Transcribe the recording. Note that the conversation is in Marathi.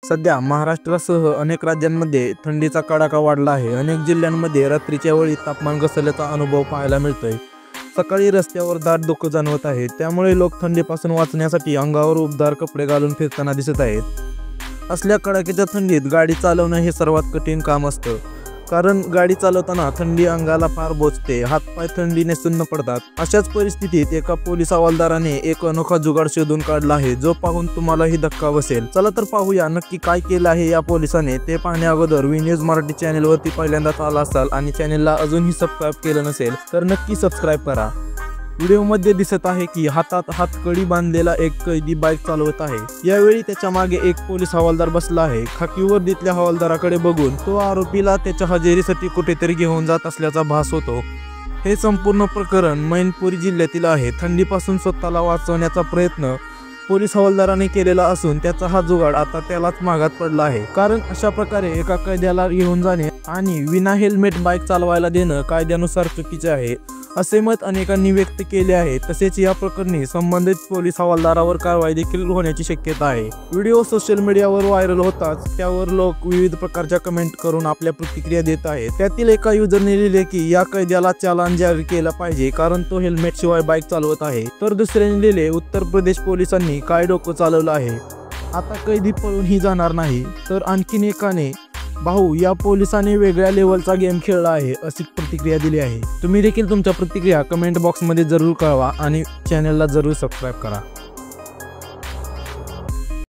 सध्या महाराष्ट्रासह अनेक राज्यांमध्ये थंडीचा कडाका वाढला आहे। अनेक जिल्ह्यांमध्ये रात्रीच्या वेळी तापमान घसरल्याचा अनुभव पाहायला मिळतोय। सकाळी रस्त्यावर दाट धुकं जाणवत आहे, त्यामुळे लोक थंडीपासून वाचण्यासाठी अंगावर उबदार कपडे घालून फिरताना दिसत आहेत। असल्या कडाक्याच्या थंडीत गाडी चालवणं हे सर्वात कठीण काम असतं, कारण गाडी चालवताना थंडी अंगाला फार बोचते, हातपाय थंडीने सुन्न पडतात। अशाच परिस्थितीत एका पोलीस हवालदाराने एक अनोखा जुगाड शोधून काढला आहे, जो पाहून तुम्हालाही धक्का बसेल। चला तर पाहूया नक्की काय केलं आहे या पोलिसाने। ते पाहण्या अगोदर वी न्यूज मराठी चॅनलवरती पहिल्यांदाच आला असाल आणि चॅनलला अजूनही सबस्क्राईब केलं नसेल तर नक्की सबस्क्राईब करा। व्हिडिओमध्ये दिसत आहे की हातात हातकडी बांधलेला एक कैदी बाईक चालवत आहे। यावेळी त्याच्या मागे एक पोलीस हवालदार बसला आहे। खाकी वर्दीतल्या हवालदाराकडे बघून तो आरोपीला त्याच्या हजेरीसाठी कुठेतरी घेऊन जात असल्याचा भास होतो। हे संपूर्ण प्रकरण मैनपुरी जिल्ह्यातील आहे। थंडीपासून स्वतःला वाचवण्याचा प्रयत्न पोलीस हवालदाराने केलेला असून त्याचा हा जुगाड आता त्यालाच मागात पडला आहे, कारण अशा प्रकारे एका कैद्याला घेऊन जाणे आणि विना हेल्मेट बाईक चालवायला देणं कायद्यानुसार चुकीचे आहे, असे मत अनेकांनी व्यक्त केले आहे। तसेच या प्रकरणी संबंधित पोलीस हवालदारावर कारवाई देखील होण्याची शक्यता आहे। व्हिडिओ सोशल मीडियावर व्हायरल होताच त्यावर लोक विविध प्रकारच्या कमेंट करून आपल्या प्रतिक्रिया देत आहेत। त्यातील एका युजरने लिहिले की या कैद्याला चालान जारी केलं पाहिजे, कारण तो हेल्मेट शिवाय बाईक चालवत आहे। तर दुसऱ्याने लिहिले उत्तर प्रदेश पोलिसांनी काय डोकं चालवलं आहे, आता कैदी पळूनही जाणार नाही। तर आणखीन एकाने भाऊ या पोलिसाने वेगळ्या लेवलचा गेम खेळला आहे, अशी प्रतिक्रिया दिली आहे। तुम्ही देखील तुमच्या प्रतिक्रिया कमेंट बॉक्समध्ये जरूर कळवा आणि चॅनलला जरूर सबस्क्राईब करा।